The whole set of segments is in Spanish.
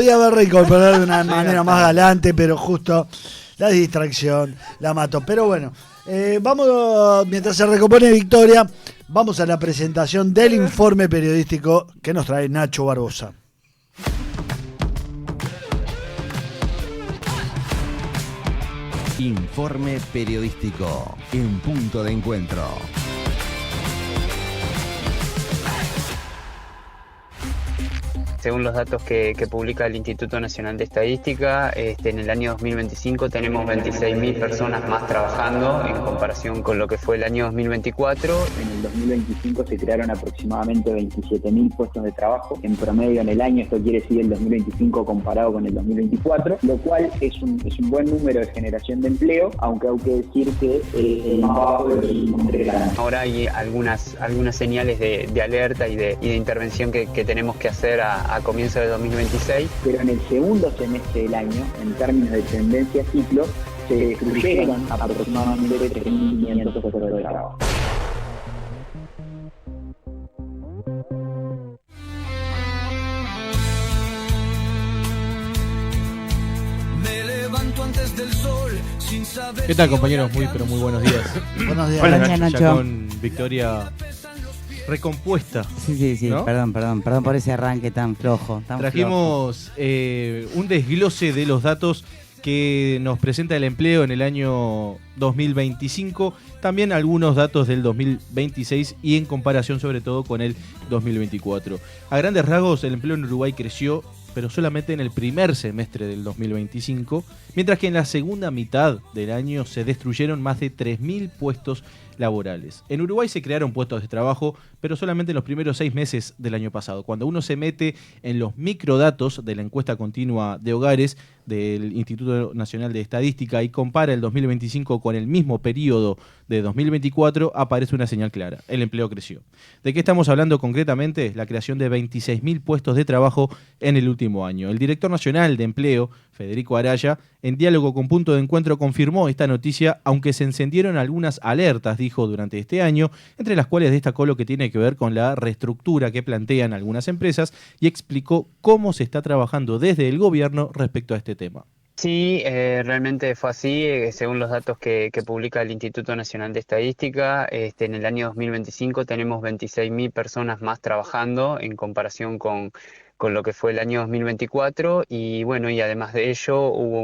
podía haber reincorporado de una manera más galante, pero justo la distracción la mató. Pero bueno, vamos, mientras se recompone Victoria, vamos a la presentación del informe periodístico que nos trae Nacho Barbosa. Informe periodístico en Punto de Encuentro. Según los datos que publica el Instituto Nacional de Estadística, en el año 2025 tenemos 26.000 personas más trabajando en comparación con lo que fue el año 2024. En el 2025 se crearon aproximadamente 27.000 puestos de trabajo en promedio en el año. Esto quiere decir el 2025 comparado con el 2024, lo cual es un buen número de generación de empleo, aunque hay que decir que el más bajo de los últimos 3 años. Ahora hay algunas señales de alerta y de intervención que tenemos que hacer a comienzo de 2026. Pero en el segundo semestre del año, en términos de tendencia ciclo, se destruyeron aproximadamente 3.500 puestos de trabajo. ¿Qué tal, compañeros? Muy buenos días. Buenos días. Hola, Nacho. Nacho. Ya con Victoria recompuesta. Sí, ¿no? Perdón por ese arranque tan flojo. Trajimos un desglose de los datos que nos presenta el empleo en el año 2025, también algunos datos del 2026 y en comparación sobre todo con el 2024. A grandes rasgos, el empleo en Uruguay creció, pero solamente en el primer semestre del 2025, mientras que en la segunda mitad del año se destruyeron más de 3.000 puestos laborales. En Uruguay se crearon puestos de trabajo, pero solamente en los primeros 6 meses del año pasado. Cuando uno se mete en los microdatos de la encuesta continua de hogares del Instituto Nacional de Estadística y compara el 2025 con el mismo periodo de 2024, aparece una señal clara: el empleo creció. ¿De qué estamos hablando concretamente? La creación de 26.000 puestos de trabajo en el último año. El director nacional de empleo, Federico Araya, en diálogo con Punto de Encuentro, confirmó esta noticia, aunque se encendieron algunas alertas, dijo, durante este año, entre las cuales destacó lo que tiene que ver con la reestructura que plantean algunas empresas y explicó cómo se está trabajando desde el gobierno respecto a este tema. Sí, realmente fue así. Según los datos que publica el Instituto Nacional de Estadística, en el año 2025 tenemos 26.000 personas más trabajando en comparación con lo que fue el año 2024, y bueno, y además de ello hubo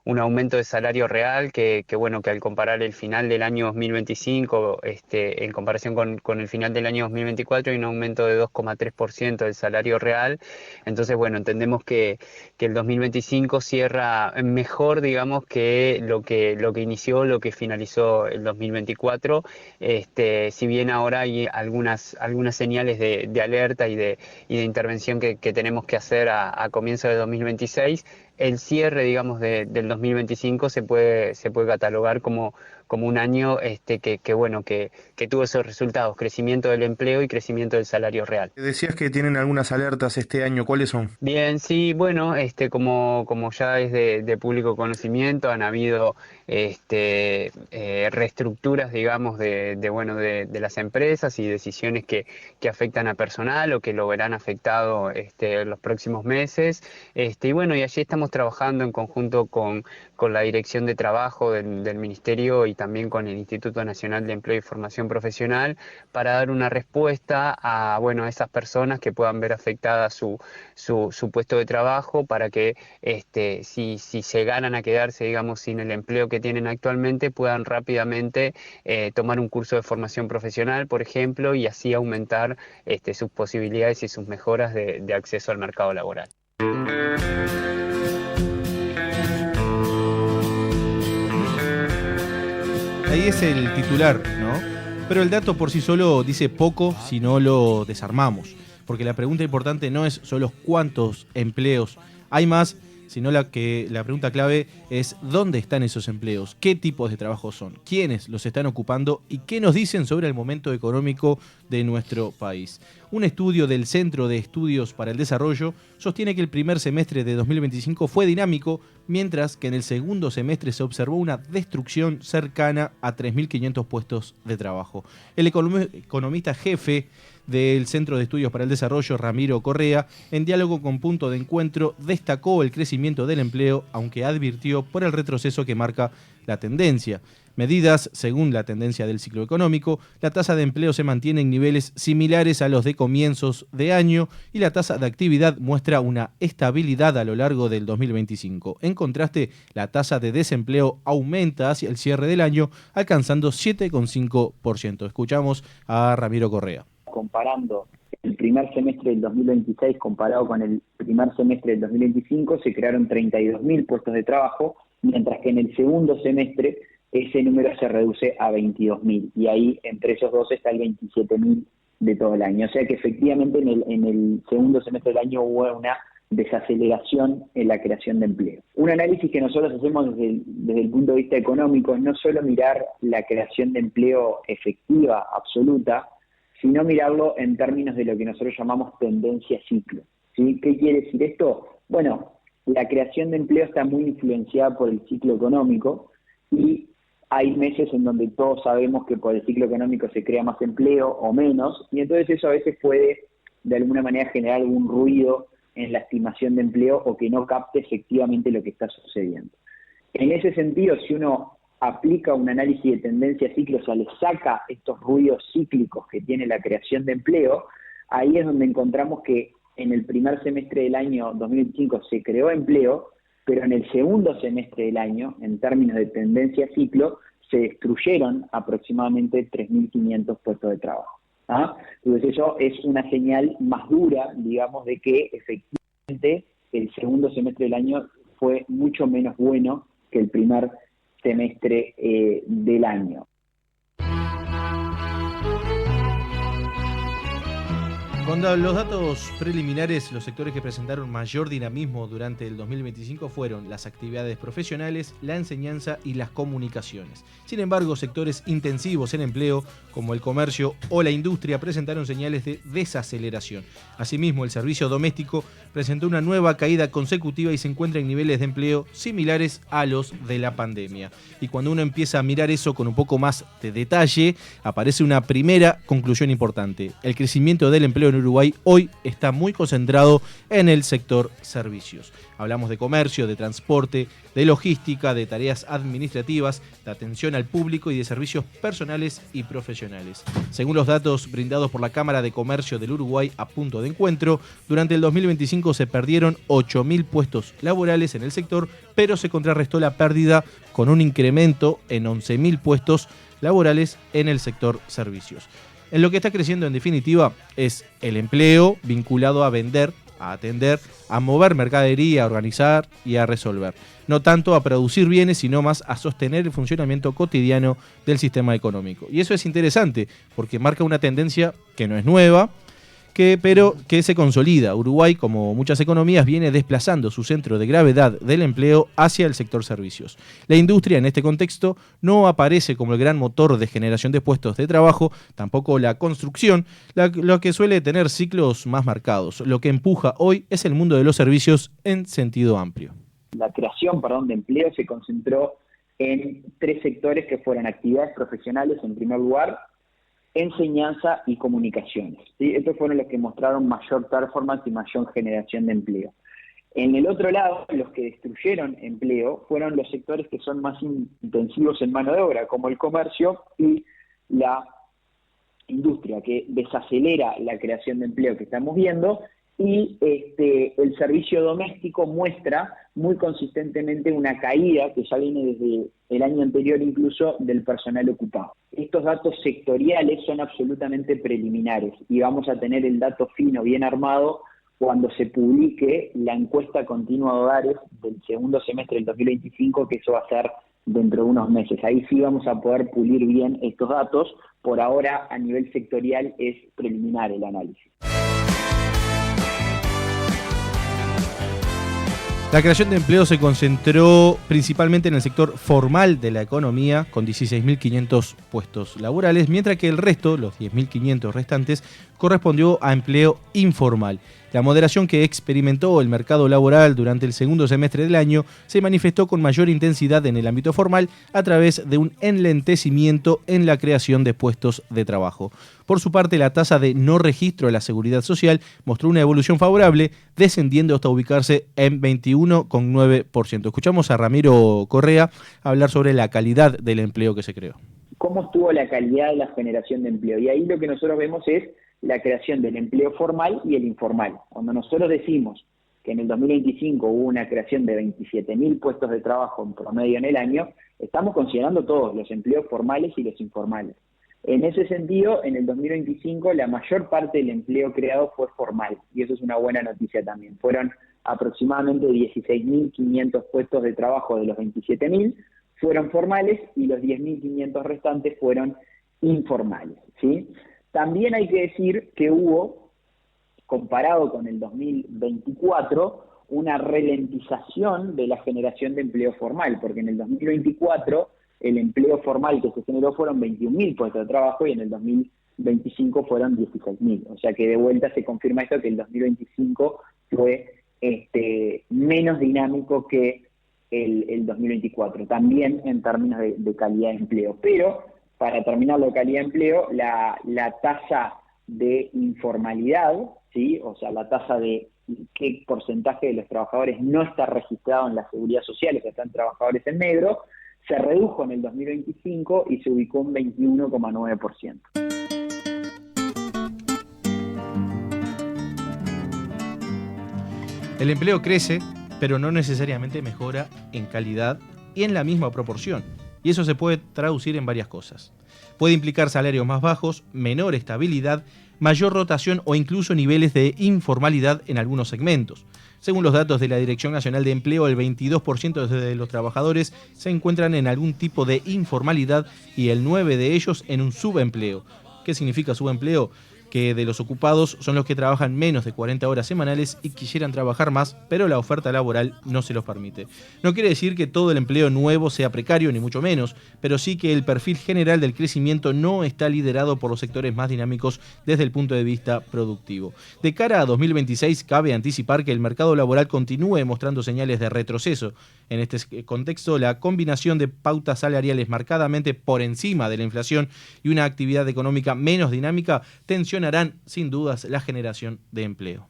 un aumento de salario real que al comparar el final del año 2025 en comparación con el final del año 2024, hay un aumento de 2,3% del salario real. Entonces, bueno, entendemos que el 2025 cierra mejor, digamos, que lo que inició, lo que finalizó el 2024. Si bien ahora hay algunas señales de alerta y de intervención que tenemos que hacer a comienzo de 2026, el cierre, digamos, del 2025 se puede catalogar como un año que tuvo esos resultados: crecimiento del empleo y crecimiento del salario real. Decías que tienen algunas alertas este año. ¿Cuáles son? Bien, sí, bueno, como ya es de público conocimiento, han habido reestructuras, digamos, de las empresas y decisiones que afectan a personal o que lo verán afectado en los próximos meses. Y allí estamos trabajando en conjunto con la Dirección de Trabajo del Ministerio y también con el Instituto Nacional de Empleo y Formación Profesional para dar una respuesta a esas personas que puedan ver afectada su puesto de trabajo, para que si llegaran a quedarse, digamos, sin el empleo que tienen actualmente, puedan rápidamente tomar un curso de formación profesional, por ejemplo, y así aumentar sus posibilidades y sus mejoras de acceso al mercado laboral. Ahí es el titular, ¿no? Pero el dato por sí solo dice poco si no lo desarmamos. Porque la pregunta importante no es solo cuántos empleos hay más, sino la pregunta clave es dónde están esos empleos, qué tipos de trabajo son, quiénes los están ocupando y qué nos dicen sobre el momento económico de nuestro país. Un estudio del Centro de Estudios para el Desarrollo sostiene que el primer semestre de 2025 fue dinámico, mientras que en el segundo semestre se observó una destrucción cercana a 3.500 puestos de trabajo. El economista jefe del Centro de Estudios para el Desarrollo, Ramiro Correa, en diálogo con Punto de Encuentro, destacó el crecimiento del empleo, aunque advirtió por el retroceso que marca la tendencia. Medidas según la tendencia del ciclo económico, la tasa de empleo se mantiene en niveles similares a los de comienzos de año y la tasa de actividad muestra una estabilidad a lo largo del 2025. En contraste, la tasa de desempleo aumenta hacia el cierre del año, alcanzando 7,5%. Escuchamos a Ramiro Correa. Comparando el primer semestre del 2026 comparado con el primer semestre del 2025, se crearon 32.000 puestos de trabajo, mientras que en el segundo semestre ese número se reduce a 22.000, y ahí entre esos dos está el 27.000 de todo el año. O sea que efectivamente en el segundo semestre del año hubo una desaceleración en la creación de empleo. Un análisis que nosotros hacemos desde el punto de vista económico es no solo mirar la creación de empleo efectiva, absoluta, sino mirarlo en términos de lo que nosotros llamamos tendencia ciclo. ¿Sí? ¿Qué quiere decir esto? Bueno, la creación de empleo está muy influenciada por el ciclo económico, y hay meses en donde todos sabemos que por el ciclo económico se crea más empleo o menos, y entonces eso a veces puede de alguna manera generar algún ruido en la estimación de empleo o que no capte efectivamente lo que está sucediendo. En ese sentido, si uno aplica un análisis de tendencia ciclo, o sea, le saca estos ruidos cíclicos que tiene la creación de empleo, ahí es donde encontramos que en el primer semestre del año 2025 se creó empleo, pero en el segundo semestre del año, en términos de tendencia ciclo, se destruyeron aproximadamente 3.500 puestos de trabajo. ¿Ah? Entonces eso es una señal más dura, digamos, de que efectivamente el segundo semestre del año fue mucho menos bueno que el primer semestre del año. Con los datos preliminares, los sectores que presentaron mayor dinamismo durante el 2025 fueron las actividades profesionales, la enseñanza y las comunicaciones. Sin embargo, sectores intensivos en empleo, como el comercio o la industria, presentaron señales de desaceleración. Asimismo, el servicio doméstico presentó una nueva caída consecutiva y se encuentra en niveles de empleo similares a los de la pandemia. Y cuando uno empieza a mirar eso con un poco más de detalle, aparece una primera conclusión importante. El crecimiento del empleo en Uruguay hoy está muy concentrado en el sector servicios. Hablamos de comercio, de transporte, de logística, de tareas administrativas, de atención al público y de servicios personales y profesionales. Según los datos brindados por la Cámara de Comercio del Uruguay a Punto de Encuentro, durante el 2025 se perdieron 8.000 puestos laborales en el sector, pero se contrarrestó la pérdida con un incremento en 11.000 puestos laborales en el sector servicios. En lo que está creciendo, en definitiva, es el empleo vinculado a vender, a atender, a mover mercadería, a organizar y a resolver. No tanto a producir bienes, sino más a sostener el funcionamiento cotidiano del sistema económico. Y eso es interesante, porque marca una tendencia que no es nueva, pero que se consolida. Uruguay, como muchas economías, viene desplazando su centro de gravedad del empleo hacia el sector servicios. La industria, en este contexto, no aparece como el gran motor de generación de puestos de trabajo, tampoco la construcción, lo que suele tener ciclos más marcados. Lo que empuja hoy es el mundo de los servicios en sentido amplio. La creación, de empleo se concentró en tres sectores que fueron actividades profesionales en primer lugar, enseñanza y comunicaciones. ¿Sí? Estos fueron los que mostraron mayor performance y mayor generación de empleo. En el otro lado, los que destruyeron empleo fueron los sectores que son más intensivos en mano de obra, como el comercio y la industria, que desacelera la creación de empleo que estamos viendo, y el servicio doméstico muestra muy consistentemente una caída que ya viene desde el año anterior incluso del personal ocupado. Estos datos sectoriales son absolutamente preliminares y vamos a tener el dato fino, bien armado, cuando se publique la encuesta continua de hogares del segundo semestre del 2025, que eso va a ser dentro de unos meses. Ahí sí vamos a poder pulir bien estos datos. Por ahora, a nivel sectorial, es preliminar el análisis. La creación de empleo se concentró principalmente en el sector formal de la economía, con 16.500 puestos laborales, mientras que el resto, los 10.500 restantes, correspondió a empleo informal. La moderación que experimentó el mercado laboral durante el segundo semestre del año se manifestó con mayor intensidad en el ámbito formal a través de un enlentecimiento en la creación de puestos de trabajo. Por su parte, la tasa de no registro de la Seguridad Social mostró una evolución favorable, descendiendo hasta ubicarse en 21,9%. Escuchamos a Ramiro Correa hablar sobre la calidad del empleo que se creó. ¿Cómo estuvo la calidad de la generación de empleo? Y ahí lo que nosotros vemos es la creación del empleo formal y el informal. Cuando nosotros decimos que en el 2025 hubo una creación de 27.000 puestos de trabajo en promedio en el año, estamos considerando todos, los empleos formales y los informales. En ese sentido, en el 2025 la mayor parte del empleo creado fue formal, y eso es una buena noticia también. Fueron aproximadamente 16.500 puestos de trabajo de los 27.000, fueron formales, y los 10.500 restantes fueron informales, ¿sí? También hay que decir que hubo, comparado con el 2024, una ralentización de la generación de empleo formal, porque en el 2024 el empleo formal que se generó fueron 21.000 puestos de trabajo y en el 2025 fueron 16.000. O sea que de vuelta se confirma esto, que el 2025 fue menos dinámico que el 2024, también en términos de calidad de empleo. Pero para terminar la calidad de empleo, la tasa de informalidad, ¿sí? O sea, la tasa de qué porcentaje de los trabajadores no está registrado en la Seguridad Social, o sea, están trabajadores en negro, se redujo en el 2025 y se ubicó en 21,9%. El empleo crece, pero no necesariamente mejora en calidad y en la misma proporción. Y eso se puede traducir en varias cosas. Puede implicar salarios más bajos, menor estabilidad, mayor rotación o incluso niveles de informalidad en algunos segmentos. Según los datos de la Dirección Nacional de Empleo, el 22% de los trabajadores se encuentran en algún tipo de informalidad y el 9% de ellos en un subempleo. ¿Qué significa subempleo? Que de los ocupados son los que trabajan menos de 40 horas semanales y quisieran trabajar más, pero la oferta laboral no se los permite. No quiere decir que todo el empleo nuevo sea precario, ni mucho menos, pero sí que el perfil general del crecimiento no está liderado por los sectores más dinámicos desde el punto de vista productivo. De cara a 2026, cabe anticipar que el mercado laboral continúe mostrando señales de retroceso. En este contexto, la combinación de pautas salariales marcadamente por encima de la inflación y una actividad económica menos dinámica tensionarán sin dudas la generación de empleo.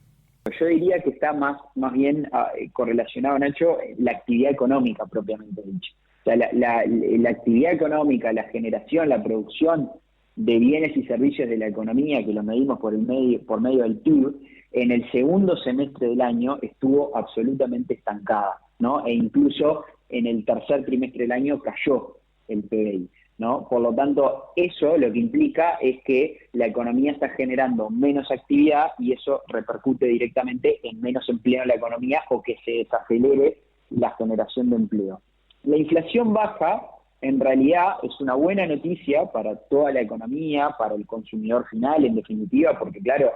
Yo diría que está más bien correlacionado, Nacho, la actividad económica propiamente dicho. O sea, la actividad económica, la generación, la producción de bienes y servicios de la economía, que lo medimos por medio del PIB, en el segundo semestre del año estuvo absolutamente estancada, ¿no? E incluso en el tercer trimestre del año cayó el PBI, ¿no? Por lo tanto, eso lo que implica es que la economía está generando menos actividad y eso repercute directamente en menos empleo en la economía o que se desacelere la generación de empleo. La inflación baja, en realidad, es una buena noticia para toda la economía, para el consumidor final, en definitiva, porque claro,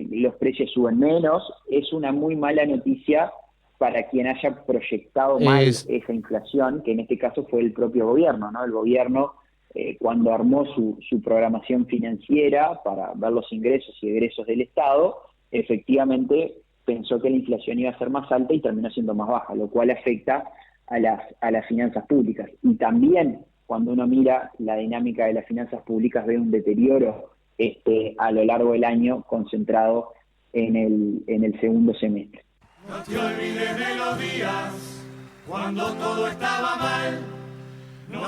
los precios suben menos. Es una muy mala noticia para quien haya proyectado mal esa inflación, que en este caso fue el propio gobierno, ¿no? El gobierno, cuando armó su programación financiera para ver los ingresos y egresos del Estado, efectivamente pensó que la inflación iba a ser más alta y terminó siendo más baja, lo cual afecta a las finanzas públicas. Y también, cuando uno mira la dinámica de las finanzas públicas, ve un deterioro a lo largo del año concentrado en el segundo semestre. No te olvides de los días cuando todo estaba mal.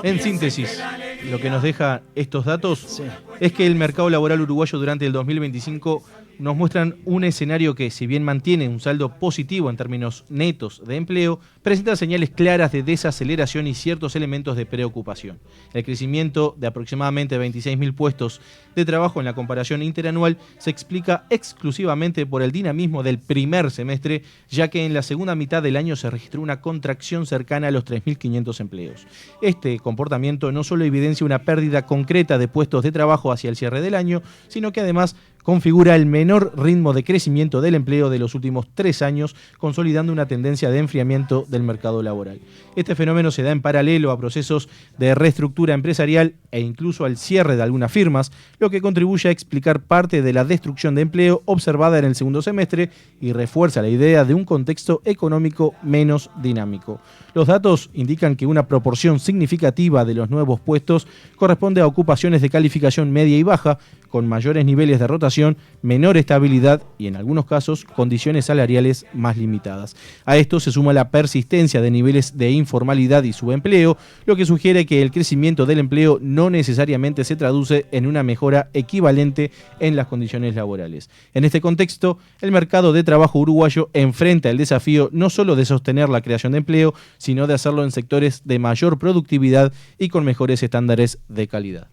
En síntesis, lo que nos deja estos datos es que el mercado laboral uruguayo durante el 2025 nos muestran un escenario que, si bien mantiene un saldo positivo en términos netos de empleo, presenta señales claras de desaceleración y ciertos elementos de preocupación. El crecimiento de aproximadamente 26.000 puestos de trabajo en la comparación interanual se explica exclusivamente por el dinamismo del primer semestre, ya que en la segunda mitad del año se registró una contracción cercana a los 3.500 empleos. Este comportamiento no solo evidencia una pérdida concreta de puestos de trabajo hacia el cierre del año, sino que además configura el menor ritmo de crecimiento del empleo de los últimos 3 años, consolidando una tendencia de enfriamiento del mercado laboral. Este fenómeno se da en paralelo a procesos de reestructura empresarial e incluso al cierre de algunas firmas, lo que contribuye a explicar parte de la destrucción de empleo observada en el segundo semestre y refuerza la idea de un contexto económico menos dinámico. Los datos indican que una proporción significativa de los nuevos puestos corresponde a ocupaciones de calificación media y baja, con mayores niveles de rotación, menor estabilidad y, en algunos casos, condiciones salariales más limitadas. A esto se suma la persistencia de niveles de informalidad y subempleo, lo que sugiere que el crecimiento del empleo no necesariamente se traduce en una mejora equivalente en las condiciones laborales. En este contexto, el mercado de trabajo uruguayo enfrenta el desafío no solo de sostener la creación de empleo, sino de hacerlo en sectores de mayor productividad y con mejores estándares de calidad.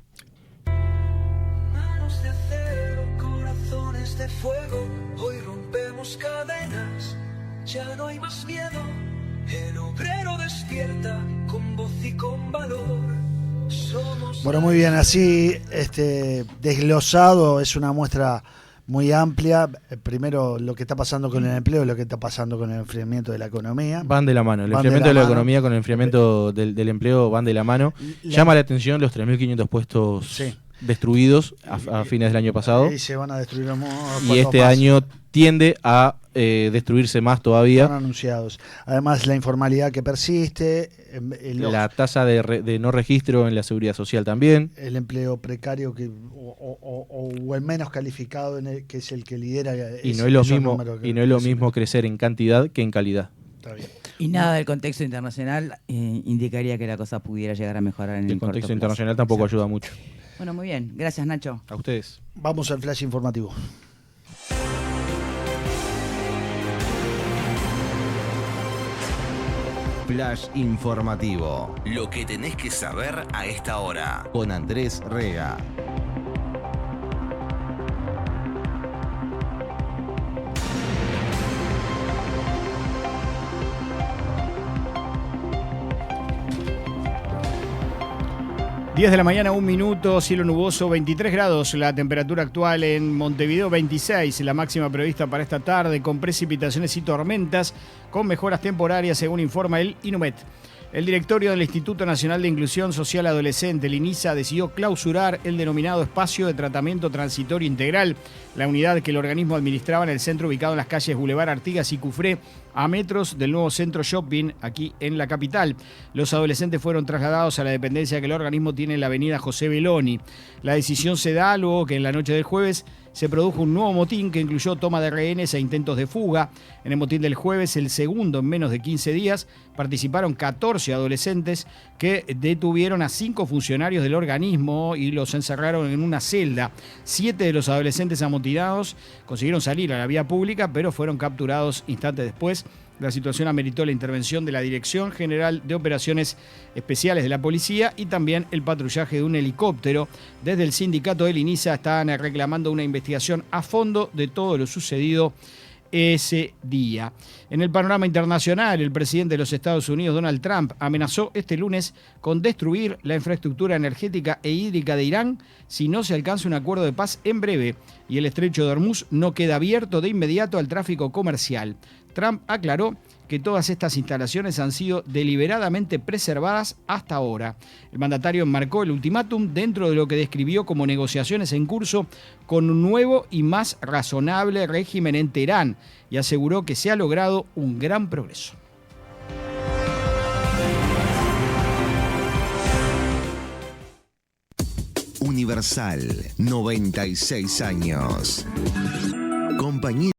Ya no hay más miedo, el obrero despierta con voz y con valor. Bueno, muy bien, así desglosado, es una muestra muy amplia. Primero, lo que está pasando con el empleo y lo que está pasando con el enfriamiento de la economía. Van de la mano, el enfriamiento de la economía con el enfriamiento del empleo van de la mano. Llama la atención los 3.500 puestos destruidos a fines del año pasado. Y se van a destruir y este año tiende a destruirse más todavía. Están anunciados. Además, la informalidad que persiste. La tasa de no registro en la seguridad social también. El empleo precario o el menos calificado, que es el que lidera. Y no es lo mismo crecer en cantidad que en calidad. Está bien. Y nada del contexto internacional indicaría que la cosa pudiera llegar a mejorar en el contexto internacional tampoco ayuda mucho. Bueno, muy bien. Gracias, Nacho. A ustedes. Vamos al flash informativo. Flash informativo. Lo que tenés que saber a esta hora. Con Andrés Rega. Diez de la mañana, 1 minuto, cielo nuboso, 23 grados, la temperatura actual en Montevideo, 26, la máxima prevista para esta tarde, con precipitaciones y tormentas, con mejoras temporarias, según informa el INUMET. El directorio del Instituto Nacional de Inclusión Social Adolescente, el INISA, decidió clausurar el denominado Espacio de Tratamiento Transitorio Integral, la unidad que el organismo administraba en el centro ubicado en las calles Boulevard Artigas y Cufré, a metros del nuevo centro shopping aquí en la capital. Los adolescentes fueron trasladados a la dependencia que el organismo tiene en la avenida José Beloni. La decisión se da luego que en la noche del jueves se produjo un nuevo motín que incluyó toma de rehenes e intentos de fuga. En el motín del jueves, el segundo en menos de 15 días, participaron 14 adolescentes que detuvieron a 5 funcionarios del organismo y los encerraron en una celda. 7 de los adolescentes amotinados consiguieron salir a la vía pública, pero fueron capturados instantes después. La situación ameritó la intervención de la Dirección General de Operaciones Especiales de la Policía y también el patrullaje de un helicóptero. Desde el sindicato del INISA están reclamando una investigación a fondo de todo lo sucedido ese día. En el panorama internacional, el presidente de los Estados Unidos, Donald Trump, amenazó este lunes con destruir la infraestructura energética e hídrica de Irán si no se alcanza un acuerdo de paz en breve y el estrecho de Hormuz no queda abierto de inmediato al tráfico comercial. Trump aclaró que todas estas instalaciones han sido deliberadamente preservadas hasta ahora. El mandatario enmarcó el ultimátum dentro de lo que describió como negociaciones en curso con un nuevo y más razonable régimen en Teherán y aseguró que se ha logrado un gran progreso. Universal, 96 años. Compañía